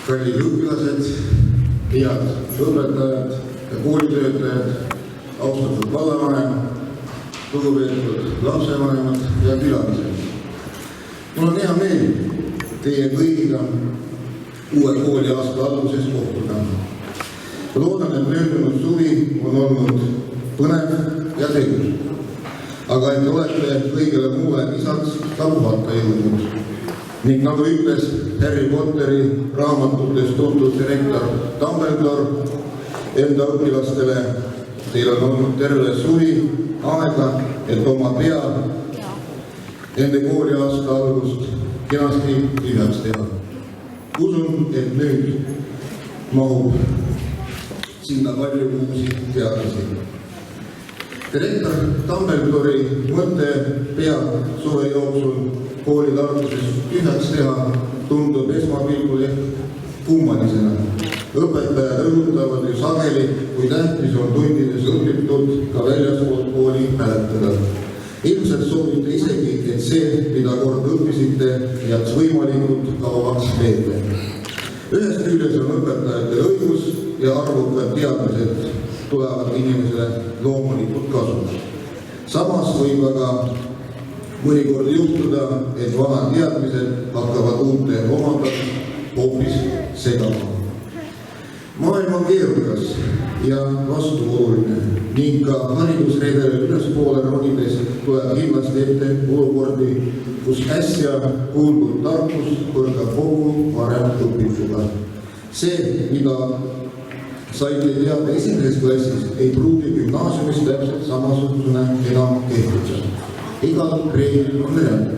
kallid õpilased, head õpetajad ja koolitöötajad, austatud vallavanem, lugupeetud lapsevanemad ja külalised. Mul on hea meel teie kõigiga uue kooliaasta alguses kohtuda. Loodan, et möödunud suvi on olnud põnev ja tegus, aga et olete kõigele muule lisaks ka puhata jõudnud. Ning nagu ütles Harry Potteri raamatutes tuntud direktor Dumbledore enda õpilastele, teil on olnud terve suvi aega, et oma pea enne kooliaasta algust kenasti tühjaks teha. Usun, et nüüd mahub sinna palju uusi teadmisi. Direktor Dumbledori mõte pea suve jooksul kooli Tartuses tühjaks teha tundub esmapilgul ehk kummalisena. Õpetajad rõhutavad ju sageli, kui tähtis on tundides õpitud ka väljaspool kooli mäletada. Ilmselt soovite isegi, et see, mida kord õppisite, jääks võimalikult kauaks meelde. Ühest küljes on õpetajatel õigus ja arvukad teadmised tulevad inimesele loomulikult kasu. Samas võib aga mõnikord juhtuda, et vanad teadmised hakkavad uute omandamist hoopis segama. Maailm on keerukas ja vastuoluline ning ka haridusredelil ülespoole ronides tuleb kindlasti ette olukordi, kus äsja kuuldud tarkus põrgab kokku varem õpituga. See, mida saite teada esimeses klassis, ei pruugi gümnaasiumis täpselt samasugune enam kehtida. Igal reeglil on erand.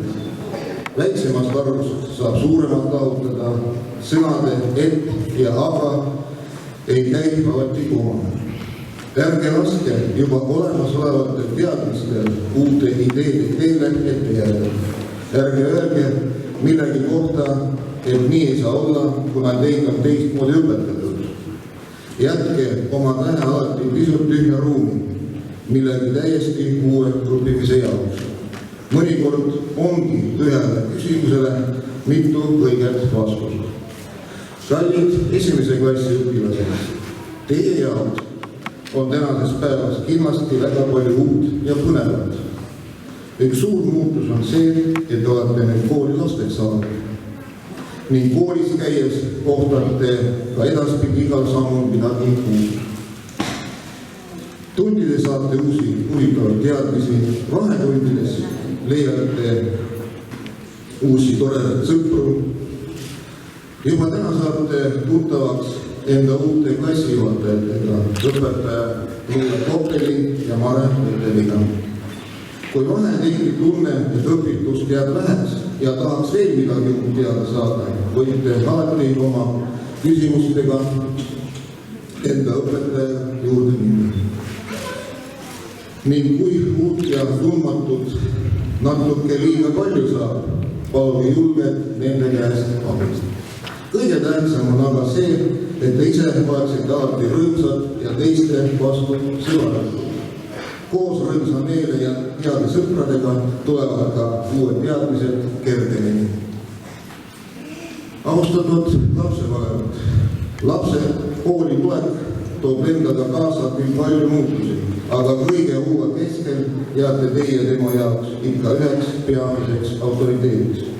Väiksemast arvust saab suuremalt lahutada, sõnade et ja aga ei käi alati koomale. Ärge laske juba olemasolevatel teadmistel uute ideede teele ette jääda. Ärge öelge millegi kohta, et nii ei saa olla, kuna teid on teistmoodi õpetatud. Jätke oma tähe alati pisut tühja ruumi, millegi täiesti uue õppimise jaoks. Mõnikord ongi ühele küsimusele mitu õiget vastust. Kallid esimese klassi õpilased, teie jaoks on tänases päevas kindlasti väga palju uut ja põnevat. Üks suur muutus on see, et olete nüüd kooli lasteks saanud. Ning koolis käies kohtate ka edaspidi igal sammul midagi uut. Tundides saate uusi huvitavaid teadmisi, vahetundides leiate uusi toredaid sõpru. Juba täna saate tuttavaks enda uute klassijuhatajatega, õpetaja Luule Koppeli ja Mare Võteliga. Kui vahe tihti tunne, et õpitust jääb väheks ja tahaks veel midagi teada saada, võite alati oma küsimustega enda õpetaja juurde minna. Ning kui uut ja tundmatut natuke liiga palju saab, paluge julgelt nende käest abist. Kõige tähtsam on aga see, et te ise oleksite alati rõõmsad ja teiste vastu sõbralikud. Koos rõõmsa meele ja heade sõpradega tulevad ka uued teadmised kergemini. Austatud lapsevanemad, lapse kooli tulek toob endaga kaasa küll palju muutusi, aga kõige uue keskel jääte teie tema jaoks ikka üheks peamiseks autoriteediks.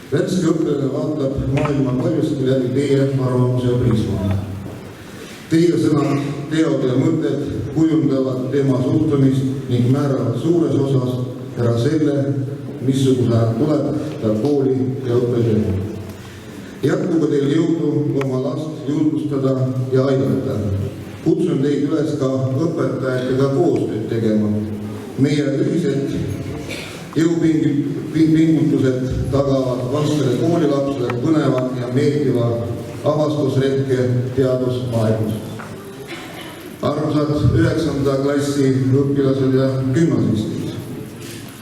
Värske õppelane vaatab maailma paljuski läbi teie arvamuse prisma. Teie sõnad, teod ja mõtted kujundavad tema suhtumist ning määravad suures osas ära selle, missugune tuleb ta kooli ja õppetöö. Jätkuge teil jõudu oma last julgustada ja aidata. Kutsun teid üles ka õpetajatega koostööd tegema. Meie ühised jõupingutused tagavad vastele koolilapsele põneva ja meeldiva avastusretke teadusmaailmas. Armsad 9. klassi õpilased ja gümnasistid.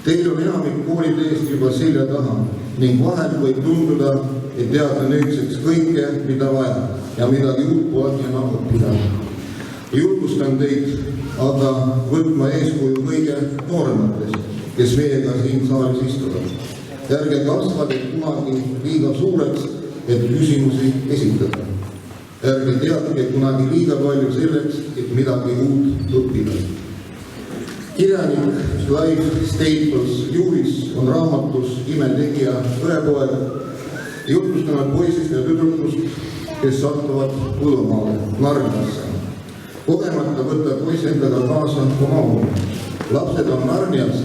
Teil on enamik kooliteest juba selja taha ning vahel võib tunduda, et teate nüüdseks kõike, mida vaja ja midagi uut polegi enam õppida. Julgustan teid aga võtma eeskuju kõige noorematest, kes meiega siin saalis istuvad. Ärge kasvage kunagi liiga suureks et küsimusi esitada. Ärge teadke kunagi liiga palju selleks, et midagi uut õppida. Kirjanik Clive Staples Lewis on raamatus Imetegija õepoeg jutustanud poisist ja tüdrukust, kes satuvad põllumaale, Narniasse. Kogemata võtab poiss endaga kaasa oma onu. Lapsed on Narniast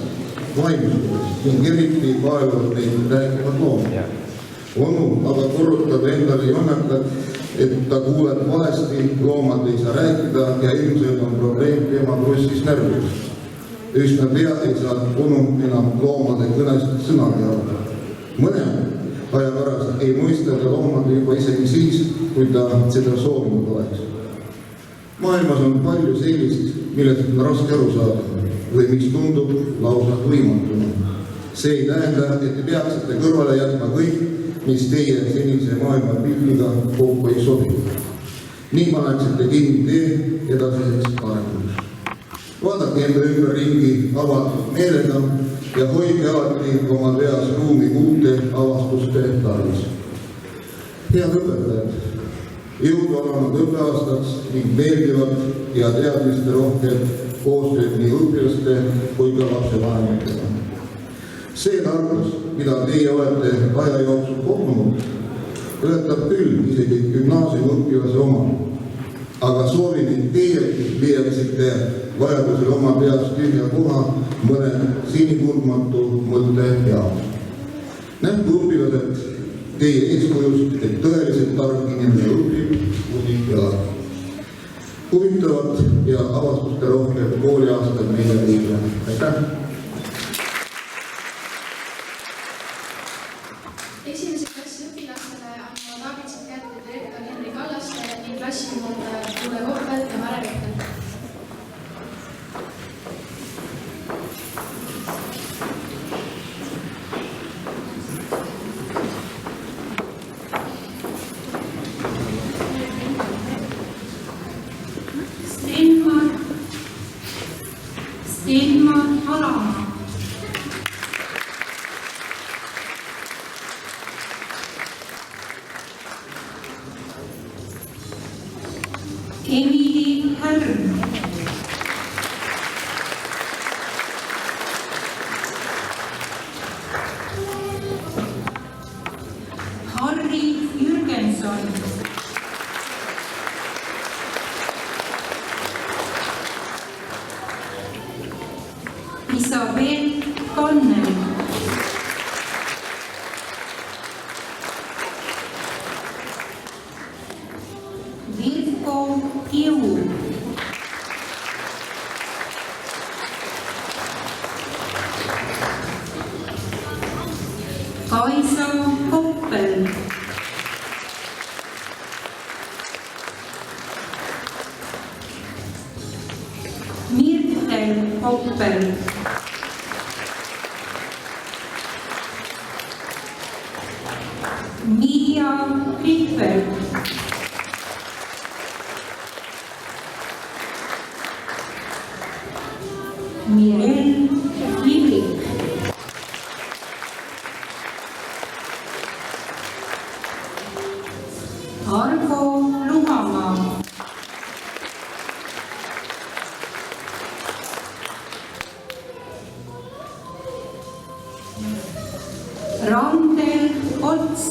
vaimustuses ning eriti vaevad neid rääkivad loomad. Onu aga korrutab endale jonnakat, et ta kuuleb valesti, loomad ei saa rääkida ja ilmselt on probleem tema krossis närvis. Üsna pea ei saa onu enam loomade kõnest sõnagi aru. Mõne aja pärast ei mõista ta loomade juba isegi siis, kui ta seda soovinud oleks. Maailmas on palju sellist, millest on raske aru saada või mis tundub lausa võimatuna. See ei tähenda, et te peaksite kõrvale jätma kõik, mis teie senise maailma pildiga kokku ei sobi. Nii paneksite kinni tee edasiseks arenguks. Vaadake enda ümberringi avatud meelega ja hoidke alati oma peas ruumi uute avastuste tarvis. Head õpetajad, jõudu alanud õppeaastaks ning meeldivat ja teadmiste rohkem koostööd nii õpilaste kui ka lapsevanematega. See tarkus, mida teie olete aja jooksul kogunud, ületab küll isegi gümnaasiumiõpilase oma, aga soovin, et teie leiaksite vajadusel oma peas tühja koha mõne sinikurdmatu mõtte jaoks. Nähku õpilased teie eeskujust, et tõeliselt tark inimene õpib kuni elab. Huvitavat ja avastuste rohkem kooliaastad meile kõigile. Aitäh! Esimese klassi õpilastele annavad aabitsad kätte direktor Henri Kallaste ning klassijuhataja Tuule Koppel ja Mare Rõhtel. Stenmar Alamaa. Emily Härm. Harri Jürgenson. Isabel Kannel. Virko Kiu. Kaisa Koppel. Mirtel Koppel. Miia Rihver. Mirel Livik. Argo Luhamaa. Randel Ots.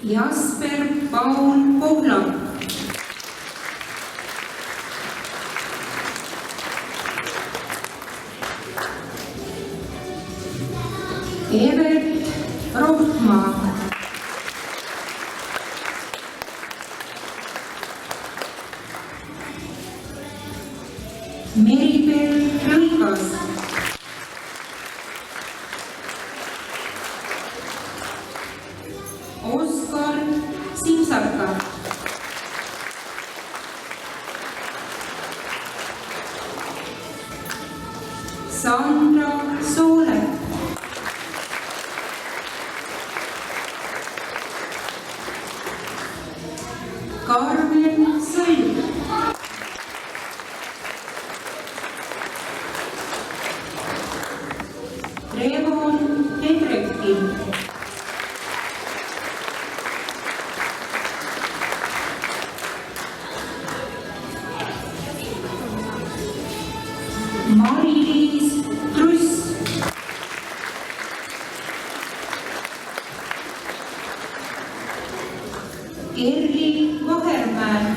Jasper Paul Pohlak. Evert Rohtmaa. Meribel Rõigas. Oskar Simsaka. Sandra Soole. Karmen Sõlm. Revon Hendrikki, Mari-Liis Truss, Erli Vahermäe,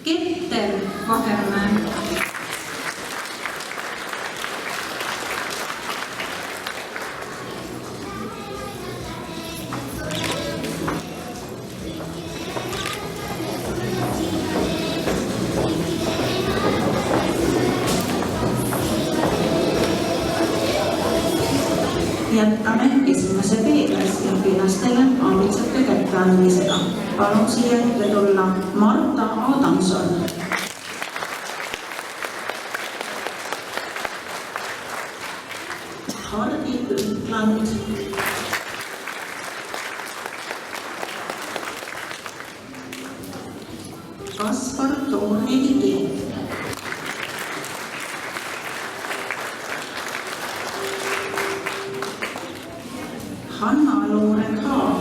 Ketter Vahermäe, Jätkame esimese B-klassi õpilastele aabitsate kätteandmisega. Palun siia ette tulla Marta Adamson, Hardi Ühtland, Kaspar Toorne-Ligi, Hanna-Loore Haag,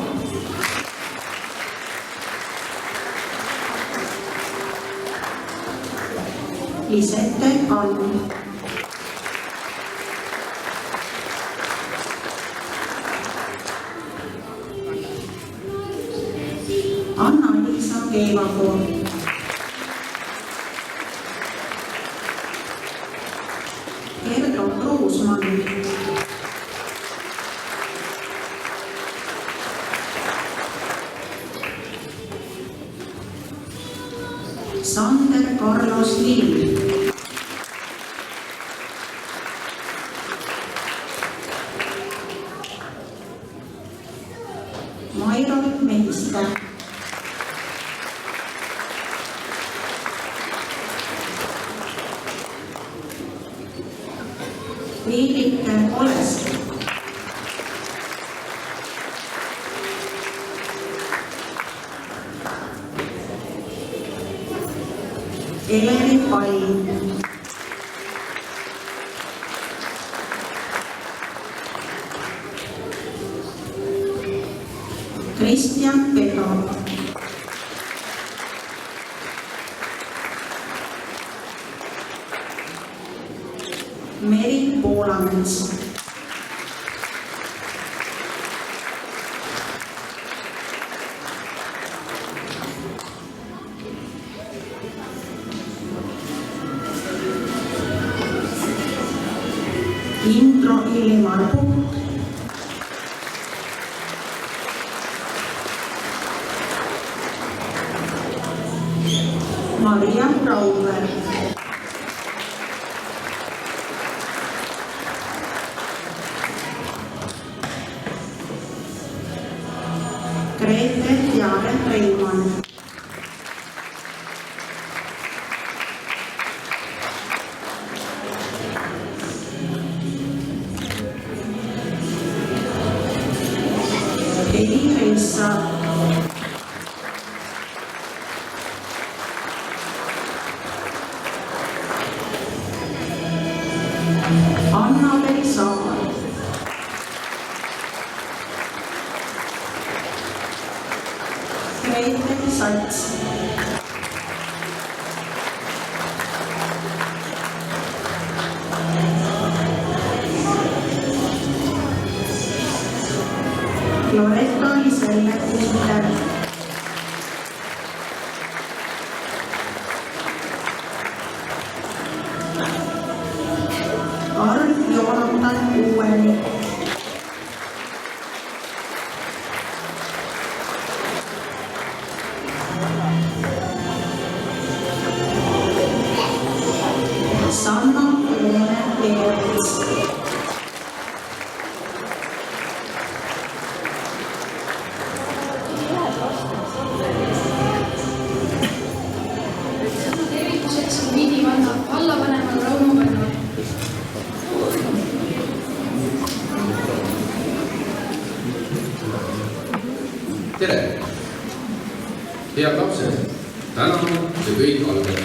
Lisette Kalm, Anna-Liisa Keivapuu, Erdo Kruusmann, Sander Carlos Lill, Mairot Mehiste, Viilike Olest, Eleri Pall, Kristjan Pedo, Meri Poolamets, Indro Illimar Puht, Maria Rauver, Grete Jare Reimann, Heli Reissa, Anna-Veli Saar, Grete Sats, Loretta Liselle Kunder, Arv Joonatan Uueni, Sanna Joone Peerits, tervituseks on Viidi vallavanemal Rauno Põlva. Tere! Head lapsed, täna see kõik algab.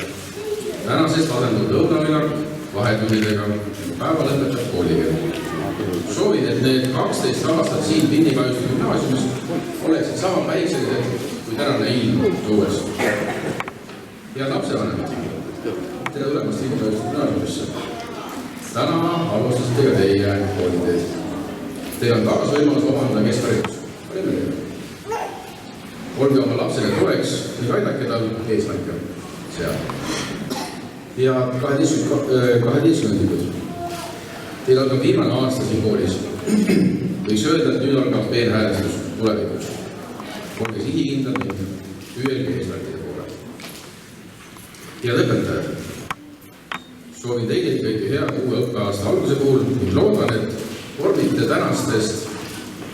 tänasest asendub lõunavinak vahetundidega ja päeva lõpetab koolikeel. Soovin, et need 12 aastat siin Pinnikajuste gümnaasiumis oleksid sama päikselised kui tänane ilm õues. Head lapsevanemad, tere tulemast Pinnikajuste gümnaasiumisse. Täna alustasite ka teie kooliteed. Teil on taas võimalus omandada keskharidus. Olge oma lapsele toeks ning aidake tal eesmärke seada. Ja 12-ndikud. Teil on ka viimane aasta siin koolis. Võiks öelda, et nüüd algab peenhäälestus tulevikus. Olge sihikindlad ning püüelge eesmärkide poole. Ja lõpetajad. Soovin teile kõike head uue õppeaasta alguse puhul ning loodan, et vormite tänastest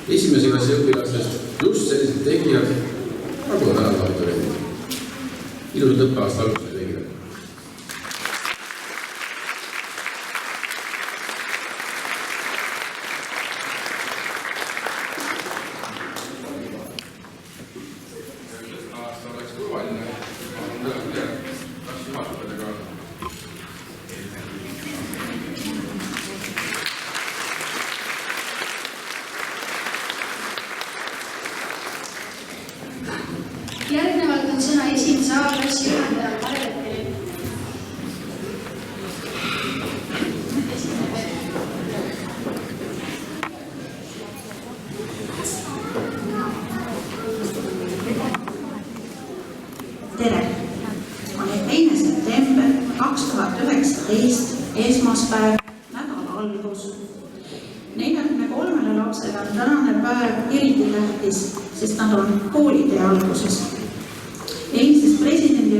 esimese klassi õpilastest just sellised tegijad, nagu on tänased abituriendid. Ilusat õppeaasta alguse kõigile. Aasta oleks turvaline, on klassi juhatajatega. Järgnevalt on sõna esimese A-klassi juhendaja Mare Vetteli. Tere! On 2. september 2019, esmaspäev, nädala algus. 43 lapsele on tänane päev eriti tähtis, sest nad on koolitee alguses. Eilses presidendi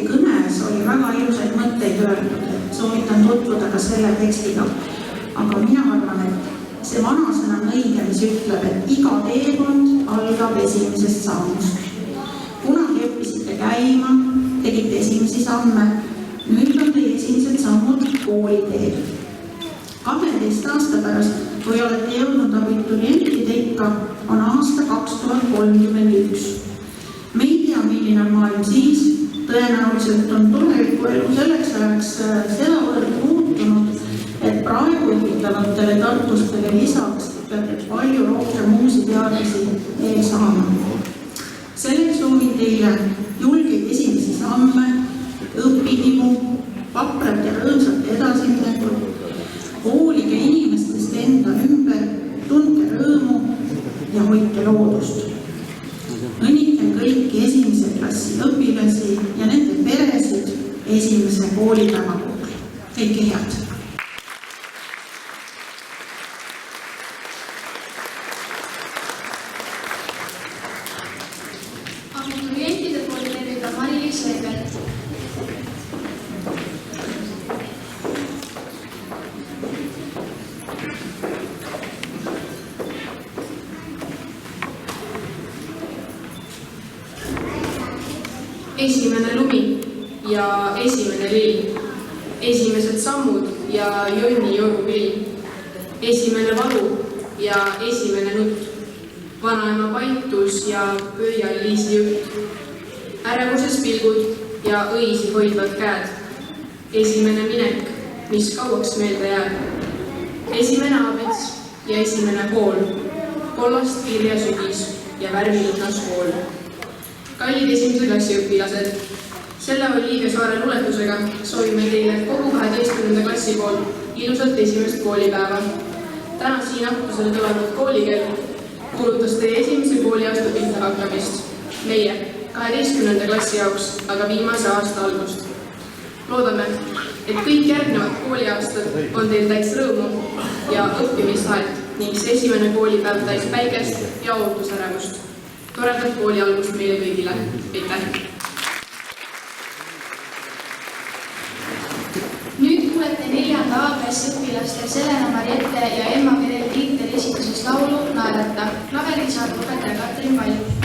kõnes oli väga ilusaid mõtteid öeldud, et soovitan tutvuda ka selle tekstiga. Aga mina arvan, et see vanasõna on õige, mis ütleb, et iga teekond algab esimesest sammust. Kunagi õppisite käima, tegite esimesi samme, nüüd on teie esimesed sammud kooliteel. 12 aasta pärast, kui olete jõudnud abiturientide ikka, on aasta 2031. Me ei tea, milline on maailm siis, tõenäoliselt on tuleviku elu selleks ajaks sedavõrd muutunud, et praegu õpitavatele tartustele lisaks peate palju rohkem uusi teadmisi saama. Selleks soovin teile julgeid esimesi samme, õpihimu, vaprat ja rõõmsat edasiminekut, hoolige inimestest enda ümber, tundke rõõmu ja hoidke loodust. Õnnitlen kõiki esimese klassi õpilasi ja nende peresid esimese koolipäeva puhul. Kõike head! Abiturientide poolt tervitab Mari-Liis Veebelt. Esimene lumi ja esimene lill, esimesed sammud ja jonni jorupill, esimene valu ja esimene nutt, vanaema paitus ja pöial-Liisi jutt, ärevuses pilgud ja õisi hoidvad käed, esimene minek, mis kauaks meelde jääb, esimene abits ja esimene kool, kollast kirja sügis ja värvilõhnas kool. Kallid esimese klassi õpilased, selle Liigesaare luuletusega soovime teile kogu 12. klassi poolt ilusat esimest koolipäeva. Täna siin aktusel kõlanud koolikeel kuulutas teie esimese kooliaasta pihta hakkamist. Meie 12. klassi jaoks aga viimase aasta algust. Loodame, et kõik järgnevad kooliaastad on teil täis rõõmu ja õppimistahet ning see esimene koolipäev täis päikest ja ootusärevust. Toredat kooli algust meile kõigile. Aitäh! Nüüd kuulete 4. A-klassi õpilaste Selena Mariette ja Emma Kerel Tiiter esitusest laulu Naerata. Klaveri saab õpetaja Katrin Pall.